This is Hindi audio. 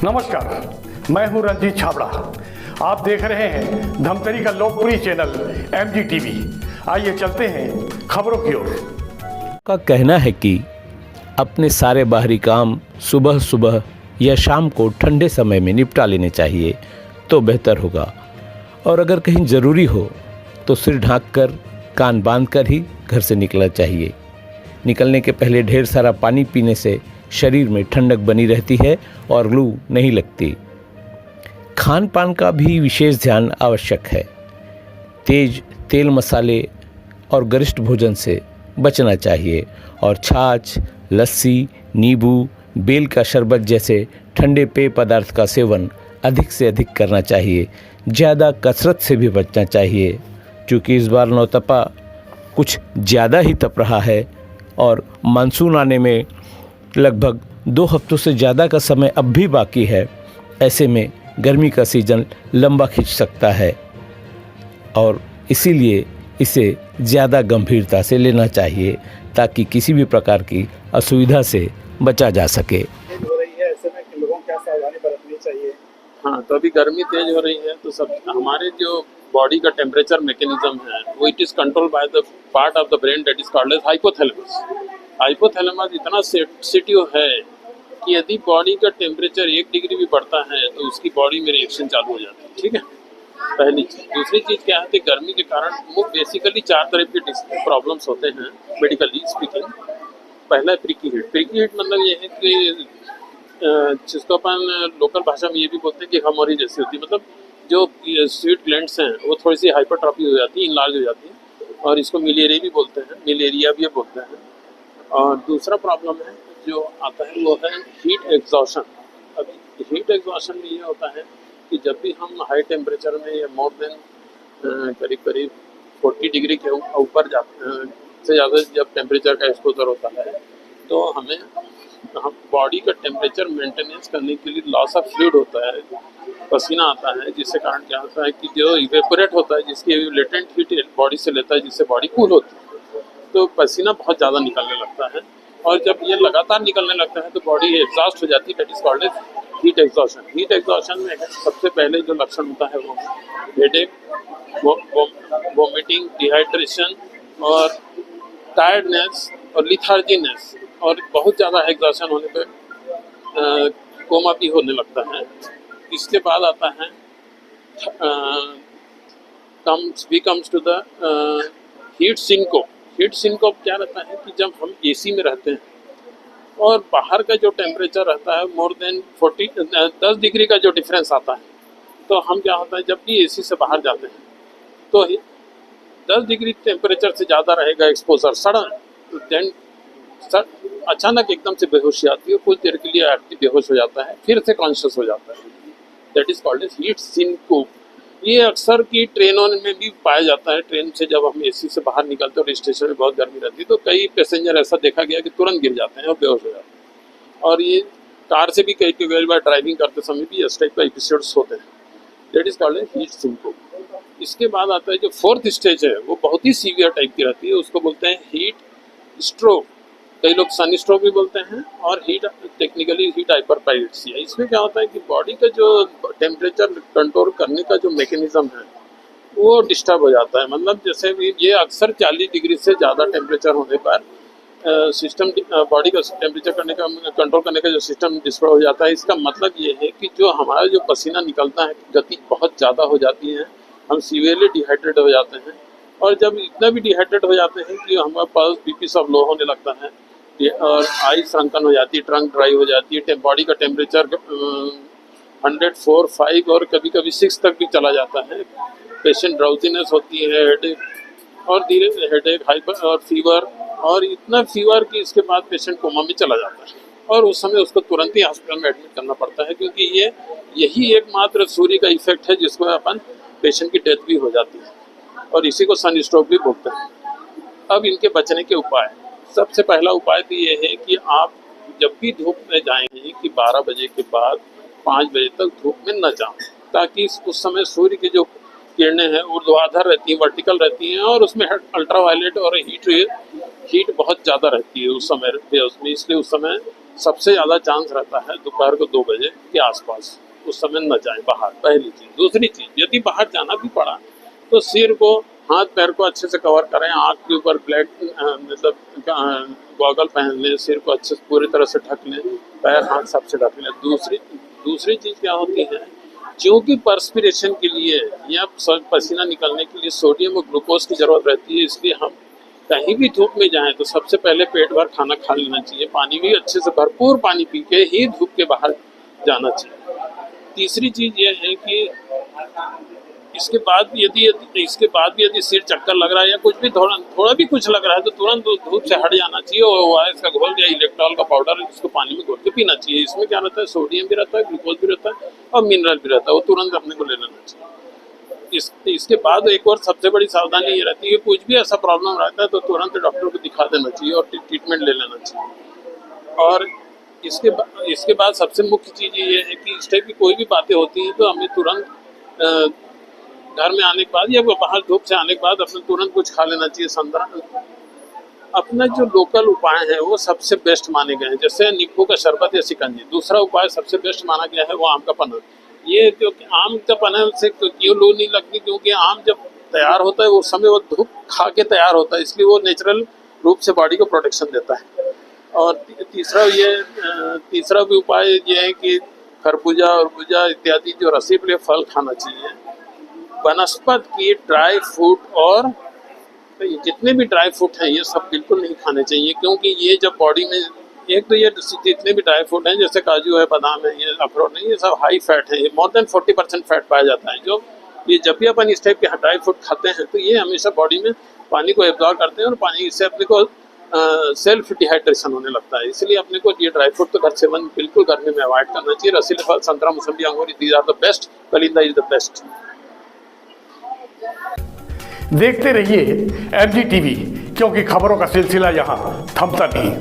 नमस्कार, मैं हूं रंजीत छाबड़ा। आप देख रहे हैं धमतरी का लोकप्रिय चैनल MGTV। आइए चलते हैं खबरों की ओर। का कहना है कि अपने सारे बाहरी काम सुबह सुबह या शाम को ठंडे समय में निपटा लेने चाहिए तो बेहतर होगा, और अगर कहीं ज़रूरी हो तो सिर ढांककर कान बांधकर ही घर से निकलना चाहिए। निकलने के पहले ढेर सारा पानी पीने से शरीर में ठंडक बनी रहती है और लू नहीं लगती। खान पान का भी विशेष ध्यान आवश्यक है। तेज तेल मसाले और गरिष्ठ भोजन से बचना चाहिए और छाछ, लस्सी, नींबू, बेल का शरबत जैसे ठंडे पेय पदार्थ का सेवन अधिक से अधिक करना चाहिए। ज़्यादा कसरत से भी बचना चाहिए, क्योंकि इस बार नौतपा कुछ ज़्यादा ही तप रहा है और मानसून आने में लगभग 2 हफ्तों से ज़्यादा का समय अब भी बाकी है। ऐसे में गर्मी का सीज़न लंबा खिंच सकता है और इसीलिए इसे ज़्यादा गंभीरता से लेना चाहिए ताकि किसी भी प्रकार की असुविधा से बचा जा सके। हो रही है, ऐसे में लोगों को क्या सावधानी बरतनी चाहिए? हाँ, तो अभी गर्मी तेज हो रही है तो सब हमारे जो बॉडी का टेम्परेचर मैकेनिज्म है वो it is control by the part of the brain that is called as hypothalamus. Hypothalamus इतना सेंसिटिव है कि यदि बॉडी का टेम्परेचर 1 डिग्री भी बढ़ता है तो उसकी बॉडी में रिएक्शन चालू हो जाती है। ठीक है, पहली चीज़। दूसरी चीज़ क्या है कि गर्मी के कारण वो बेसिकली 4 तरह के प्रॉब्लम्स होते हैं मेडिकली स्पीकिंग। पहला है प्रिकी हीट। प्रिकी हीट मतलब ये है कि जिसको अपन लोकल भाषा में ये भी बोलते हैं कि खमोरी जैसी होती है, मतलब जो स्वीट ग्लैंड्स हैं वो थोड़ी सी हाइपरट्रॉफी हो जाती है, इनलार्ज हो जाती है, और इसको मिलेरिया भी बोलते हैं, मिलेरिया भी बोलते हैं। और दूसरा प्रॉब्लम है जो आता है वो है हीट एग्जॉशन। अभी हीट एग्जॉशन में ये होता है कि जब भी हम हाई टेम्परेचर में या मोर देन करीब करीब 40 डिग्री के ऊपर से ज़्यादा जब टेम्परेचर का एक्सपोजर होता है तो हमें बॉडी का टेम्परेचर मेंटेनेंस करने के लिए लॉस ऑफ फ्लूइड होता है, पसीना आता है, जिससे कारण क्या होता है कि जो इवेपोरेट होता है, जिसकी लेटेंट हीट बॉडी से लेता है, जिससे बॉडी कूल होती है, तो पसीना बहुत ज़्यादा निकलने लगता है। और जब ये लगातार निकलने लगता है तो बॉडी एग्जॉस्ट हो जाती है, that is called as heat exhaustion. Heat exhaustion में सबसे पहले जो लक्षण होता है वो हेडेक, वोमिटिंग, डिहाइड्रेशन और टायर्डनेस और लिथार्जीनेस, और बहुत ज़्यादा एग्जॉशन होने पे कोमा भी होने लगता है। इसके बाद आता है comes to the heat syncope. Heat syncope क्या रहता है कि जब हम एसी में रहते हैं और बाहर का जो टेम्परेचर रहता है मोर देन 10 डिग्री का जो डिफरेंस आता है, तो हम क्या होता है जब भी एसी से बाहर जाते हैं तो 10 डिग्री टेम्परेचर से ज़्यादा रहेगा एक्सपोजर सडन, देन अचानक एकदम से बेहोशी आती है, कुछ देर के लिए एक्टिव बेहोश हो जाता है, फिर से कॉन्शियस हो जाता है, that is called as heat syncope. ये अक्सर की ट्रेनों में भी पाया जाता है। ट्रेन से जब हम एसी से बाहर निकलते हैं और स्टेशन में बहुत गर्मी रहती है तो कई पैसेंजर ऐसा देखा गया कि तुरंत गिर जाते हैं और बेहोश हो जाते हैं। और ये कार से भी कई बार ड्राइविंग करते समय भी इस टाइप का एपिसोड्स होते हैं, that is called as heat syncope. इसके बाद आता है जो 4th स्टेज है वो बहुत ही सीवियर टाइप की रहती है, उसको बोलते हैं हीट स्ट्रोक। कई लोग सन स्ट्रोक भी बोलते हैं, और हीट टेक्निकली हीट हाइपरपाइरेक्सिया। इसमें क्या होता है कि बॉडी का जो टेम्परेचर कंट्रोल करने का जो मैकेनिज्म है वो डिस्टर्ब हो जाता है। मतलब जैसे भी ये अक्सर 40 डिग्री से ज़्यादा टेम्परेचर होने पर सिस्टम बॉडी का टेम्परेचर कंट्रोल करने का जो सिस्टम डिस्टर्ब हो जाता है। इसका मतलब ये है कि जो हमारा जो पसीना निकलता है गति बहुत ज़्यादा हो जाती है, हम सीवियरली डिहाइड्रेट हो जाते हैं, और जब इतना भी डिहाइड्रेट हो जाते हैं कि हमारा पल्स बीपी सब लो होने लगता है, और आई श्रंकन हो जाती है, ट्रंक ड्राई हो जाती है, बॉडी का टेम्परेचर 104, 5 और कभी कभी 6 तक भी चला जाता है। पेशेंट ड्राउजीनेस होती है, हेडेक और धीरे हेडेक, हाइपर और फीवर, और इतना फीवर कि इसके बाद पेशेंट कोमा में चला जाता है, और उस समय उसको तुरंत ही हॉस्पिटल में एडमिट करना पड़ता है, क्योंकि यही एकमात्र सूर्य का इफेक्ट है जिसको अपन पेशेंट की डेथ भी हो जाती है, और इसी को सन स्ट्रोक भी बोलते हैं। अब इनके बचने के उपाय, सबसे पहला उपाय तो ये है कि आप जब भी धूप में जाएंगे कि 12 बजे के बाद 5 बजे तक धूप में न जाएं, ताकि उस समय सूर्य की जो किरणें हैं ऊर्ध्वाधर रहती हैं, वर्टिकल रहती हैं, और उसमें अल्ट्रावायलेट और हीट बहुत ज़्यादा रहती है उस समय, उसमें इसलिए उस समय सबसे ज़्यादा चांस रहता है दोपहर को 2 बजे के आसपास, उस समय न जाएं बाहर, पहली चीज़। दूसरी चीज़, यदि बाहर जाना भी पड़ा तो सिर को, हाथ पैर को अच्छे से कवर करें, आँख के ऊपर ब्लैक मतलब गॉगल पहन लें, सिर को अच्छे से पूरी तरह से ढक लें, पैर हाथ सबसे ढक लें। दूसरी चीज़ क्या होती है, क्योंकि पर्सपिरेशन के लिए या पसीना निकलने के लिए सोडियम और ग्लूकोज की ज़रूरत रहती है, इसलिए हम कहीं भी धूप में जाएं तो सबसे पहले पेट भर खाना खा लेना चाहिए, पानी भी अच्छे से भरपूर पानी पी के ही धूप के बाहर जाना चाहिए। तीसरी चीज़ ये है कि इसके बाद भी यदि सिर चक्कर लग रहा है या कुछ भी थोड़ा भी कुछ लग रहा है तो तुरंत धूप से हट जाना चाहिए और ORS का घोल या इलेक्ट्रॉल का पाउडर इसको पानी में घोल के पीना चाहिए। इसमें क्या रहता है, सोडियम भी रहता है, ग्लूकोज भी रहता है और मिनरल भी रहता है, वो तुरंत अपने को ले लेना चाहिए। इसके बाद एक और सबसे बड़ी सावधानी ये रहती है कि कुछ भी ऐसा प्रॉब्लम रहता है तो तुरंत डॉक्टर को दिखा देना चाहिए और ट्रीटमेंट ले लेना चाहिए। और इसके बाद सबसे मुख्य चीज़ ये है कि इस टाइप की कोई भी बातें होती हैं तो हमें तुरंत घर में आने के बाद या बाहर धूप से आने के बाद अपने तुरंत कुछ खा लेना चाहिए। अपना जो लोकल उपाय है वो सबसे बेस्ट माने गए हैं, जैसे नींबू का शरबत या शिकंजी। दूसरा उपाय सबसे बेस्ट माना गया है वो आम का पन्ना। ये क्योंकि आम का पन्ना से क्यों लू नहीं लगती, क्योंकि आम जब तैयार होता है उस समय वो धूप खा के तैयार होता है, इसलिए वो नेचुरल रूप से बॉडी को प्रोटेक्शन देता है। और तीसरा भी उपाय ये है कि खरबूजा और भुजा इत्यादि जो रसीले फल खाना चाहिए। वनस्पत की ड्राई फ्रूट और जितने भी ड्राई फ्रूट हैं ये सब बिल्कुल नहीं खाने चाहिए, क्योंकि ये जब बॉडी में, एक तो ये जितने भी ड्राई फ्रूट हैं जैसे काजू है, बादाम है, ये अखरोट नहीं, ये सब हाई फैट है, ये मोर देन 40% फैट पाया जाता है। जो ये जब भी अपन इस टाइप के ड्राई फ्रूट खाते हैं तो ये हमेशा बॉडी में पानी को एब्जॉर्ब करते हैं और पानी से अपने को सेल्फ डिहाइड्रेशन होने लगता है। इसलिए अपने को ये ड्राई फ्रूट तो घर सेवन बिल्कुल गर्मी में अवॉइड करना चाहिए। रसीले फल, संतरा, मौसम्बी, अंगूर, दीज आर द बेस्ट, कलिंदा इज द बेस्ट। देखते रहिए MG TV, क्योंकि खबरों का सिलसिला यहाँ थमता नहीं।